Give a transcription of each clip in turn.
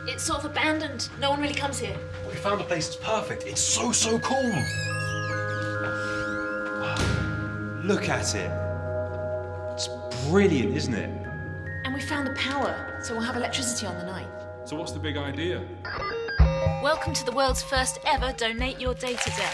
It's sort of abandoned. No one really comes here. We found a place that's perfect. It's so cool. Look at it. It's brilliant, isn't it? And we found the power, so we'll have electricity on the night. So what's the big idea? Welcome to the world's first ever Donate Your Data Day.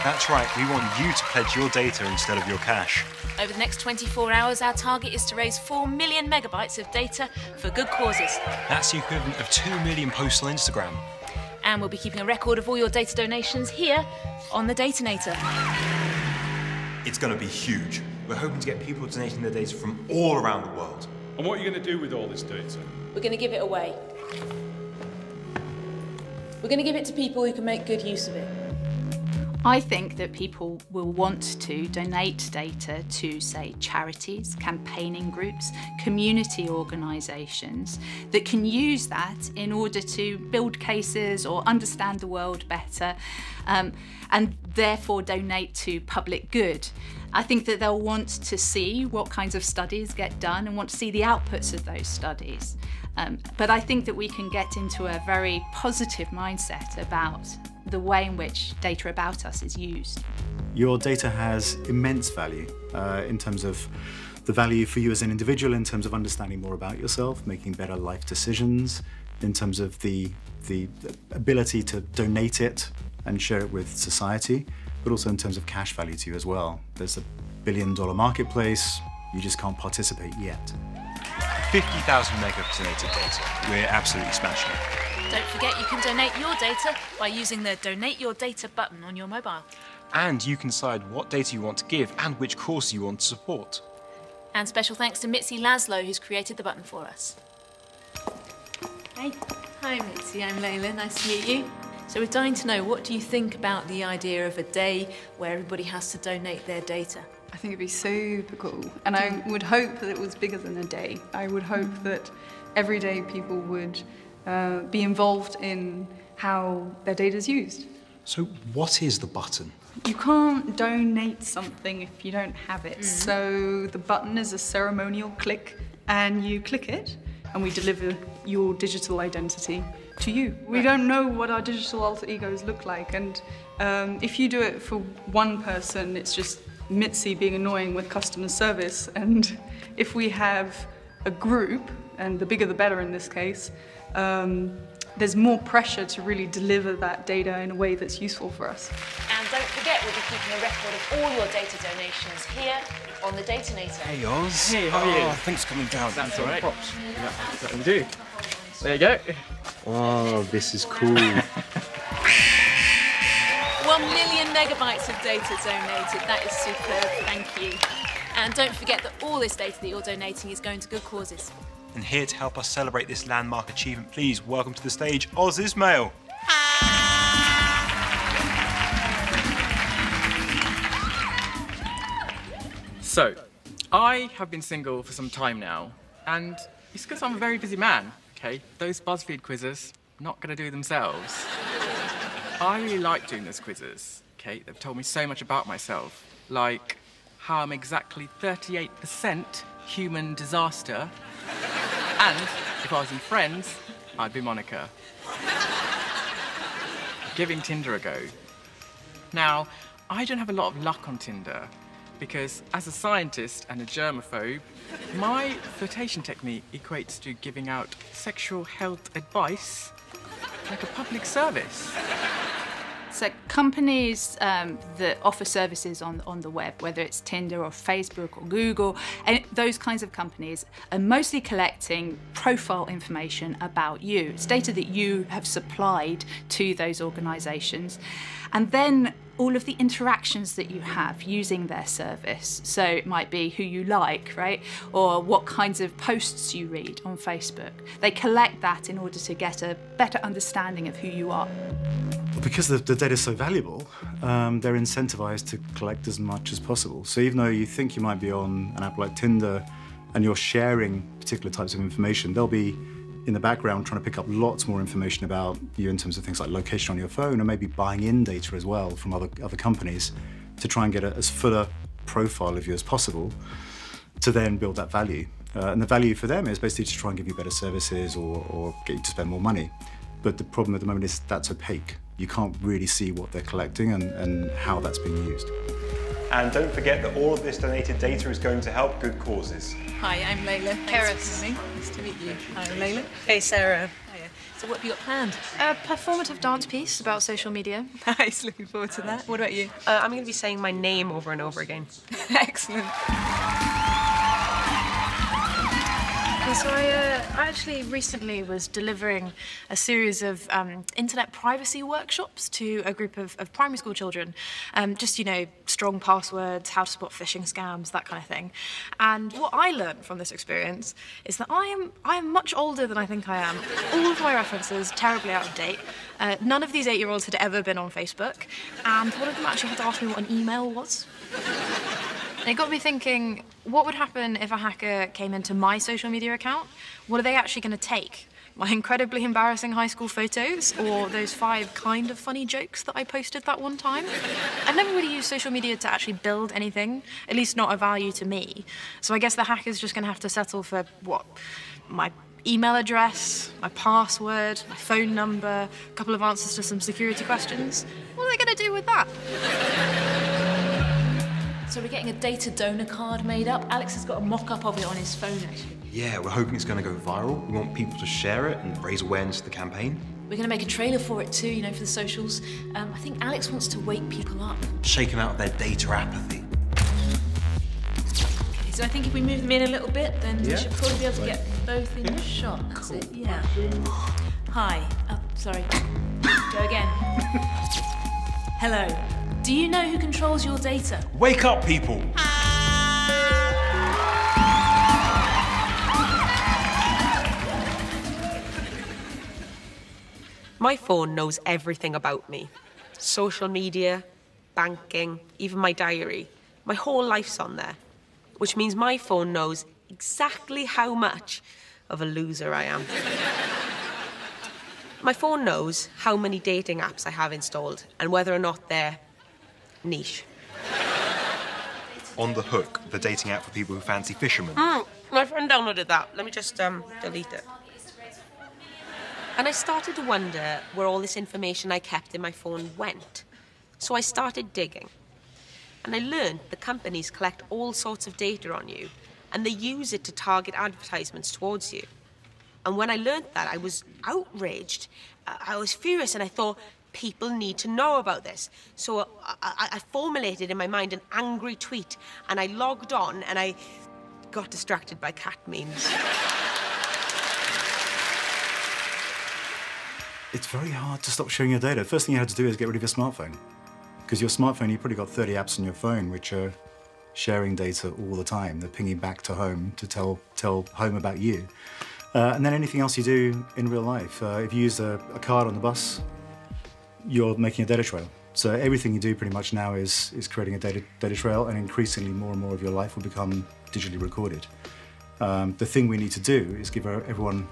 That's right. We want you to pledge your data instead of your cash. Over the next 24 hours, our target is to raise 4 million megabytes of data for good causes. That's the equivalent of 2 million posts on Instagram. And we'll be keeping a record of all your data donations here on the Datanator. It's going to be huge. We're hoping to get people donating their data from all around the world. And what are you going to do with all this data? We're going to give it away. We're going to give it to people who can make good use of it. I think that people will want to donate data to, say, charities, campaigning groups, community organisations that can use that in order to build cases or understand the world better and therefore donate to public good. I think that they'll want to see what kinds of studies get done and want to see the outputs of those studies. But I think that we can get into a very positive mindset about the way in which data about us is used. Your data has immense value in terms of the value for you as an individual, in terms of understanding more about yourself, making better life decisions, in terms of the ability to donate it and share it with society, but also in terms of cash value to you as well. There's a billion-dollar marketplace, you just can't participate yet. 50,000 megabytes of data. We're absolutely smashing it. Don't forget you can donate your data by using the Donate Your Data button on your mobile. And you can decide what data you want to give and which courses you want to support. And special thanks to Mitzi Laszlo, who's created the button for us. Hey. Hi, Mitzi. I'm Layla. Nice to meet you. So we're dying to know, what do you think about the idea of a day where everybody has to donate their data? I think it'd be super cool, and I would hope that it was bigger than a day. I would hope that every day people would be involved in how their data is used. So what is the button? You can't donate something if you don't have it. So the button is a ceremonial click, and you click it, and we deliver your digital identity to you. We don't know what our digital alter egos look like, and if you do it for one person, it's just Mitzi being annoying with customer service, and if we have a group, and the bigger the better in this case, there's more pressure to really deliver that data in a way that's useful for us. And don't forget, we'll be keeping a record of all your data donations here on the Datanator. Hey, Oz. Hey, how are you? Thanks for coming down. That's all right. Props. Yeah, that's what we do. There you go. Oh, this is cool. 1 million megabytes of data donated. That is superb. Thank you. And don't forget that all this data that you're donating is going to good causes. And here to help us celebrate this landmark achievement, please welcome to the stage Oz Ismail. So, I have been single for some time now, and it's because I'm a very busy man, okay? Those BuzzFeed quizzes, not going to do themselves. I really like doing those quizzes, okay? They've told me so much about myself, like how I'm exactly 38% human disaster, and if I was in Friends, I'd be Monica. Giving Tinder a go. Now, I don't have a lot of luck on Tinder, because as a scientist and a germaphobe, my flirtation technique equates to giving out sexual health advice like a public service. So companies that offer services on the web, whether it's Tinder or Facebook or Google, and those kinds of companies are mostly collecting profile information about you. It's data that you have supplied to those organisations. And then all of the interactions that you have using their service. So it might be who you like, right? Or what kinds of posts you read on Facebook. They collect that in order to get a better understanding of who you are. Because the data is so valuable, they're incentivized to collect as much as possible. So even though you think you might be on an app like Tinder and you're sharing particular types of information, they'll be in the background trying to pick up lots more information about you in terms of things like location on your phone, and maybe buying in data as well from other companies to try and get as full a profile of you as possible to then build that value. And the value for them is basically to try and give you better services or get you to spend more money. But the problem at the moment is that's opaque. You can't really see what they're collecting and how that's being used. And don't forget that all of this donated data is going to help good causes. Hi, I'm Layla. Paris. Nice to meet you. Hi, I'm Layla. Hey, Sarah. Hiya. So what have you got planned? A performative dance piece about social media. Nice, looking forward to that. What about you? I'm going to be saying my name over and over again. Excellent. So I actually recently was delivering a series of internet privacy workshops to a group of primary school children. Just, you know, strong passwords, how to spot phishing scams, that kind of thing. And what I learned from this experience is that I am much older than I think I am. All of my references terribly out of date. None of these 8-year-olds had ever been on Facebook, and one of them actually had to ask me what an email was. It got me thinking, what would happen if a hacker came into my social media account? What are they actually going to take? My incredibly embarrassing high school photos, or those 5 kind of funny jokes that I posted that one time? I've never really used social media to actually build anything, at least not of value to me. So I guess the hacker's just going to have to settle for, what, my email address, my password, my phone number, a couple of answers to some security questions. What are they going to do with that? So we're getting a data donor card made up. Alex has got a mock-up of it on his phone, actually. Yeah, we're hoping it's going to go viral. We want people to share it and raise awareness of the campaign. We're going to make a trailer for it too, you know, for the socials. I think Alex wants to wake people up. Shake them out of their data apathy. Okay, so I think if we move them in a little bit, then we should probably be able to get both in shot. That's it, yeah. Hi. Oh, sorry. Go again. Hello. Do you know who controls your data? Wake up, people! My phone knows everything about me. Social media, banking, even my diary. My whole life's on there. Which means my phone knows exactly how much of a loser I am. My phone knows how many dating apps I have installed and whether or not they're niche. On the Hook, the dating app for people who fancy fishermen. My friend downloaded that. Let me just delete it. And I started to wonder where all this information I kept in my phone went. So I started digging. And I learned the companies collect all sorts of data on you, and they use it to target advertisements towards you. And when I learned that, I was outraged. I was furious, and I thought, people need to know about this. So I formulated in my mind an angry tweet, and I logged on, and I got distracted by cat memes. It's very hard to stop sharing your data. First thing you have to do is get rid of your smartphone. Because your smartphone, you've probably got 30 apps on your phone which are sharing data all the time. They're pinging back to home to tell home about you. And then anything else you do in real life. If you use a card on the bus, you're making a data trail. So everything you do pretty much now is creating a data trail, and increasingly more and more of your life will become digitally recorded. The thing we need to do is give everyone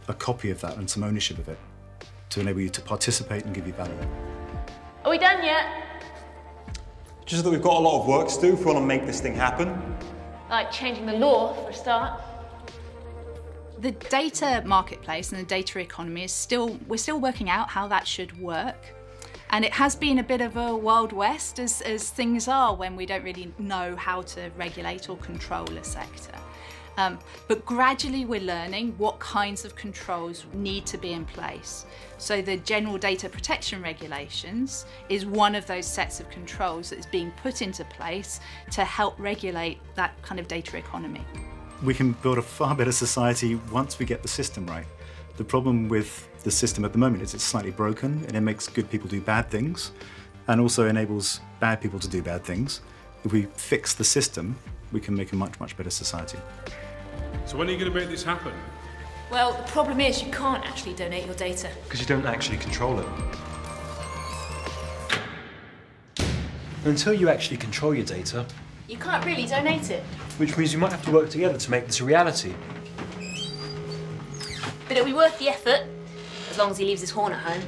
a copy of that and some ownership of it to enable you to participate and give you value. Are we done yet? Just that we've got a lot of work to do if we want to make this thing happen. Like changing the law, for a start. The data marketplace and the data economy is we're still working out how that should work. And it has been a bit of a Wild West, as things are when we don't really know how to regulate or control a sector. But gradually we're learning what kinds of controls need to be in place. So the General Data Protection Regulations is one of those sets of controls that is being put into place to help regulate that kind of data economy. We can build a far better society once we get the system right. The problem with the system at the moment is it's slightly broken, and it makes good people do bad things and also enables bad people to do bad things. If we fix the system, we can make a much, much better society. So when are you going to make this happen? Well, the problem is you can't actually donate your data. Because you don't actually control it. Until you actually control your data, You can't really donate it. which means you might have to work together to make this a reality. But it'll be worth the effort, as long as he leaves his horn at home.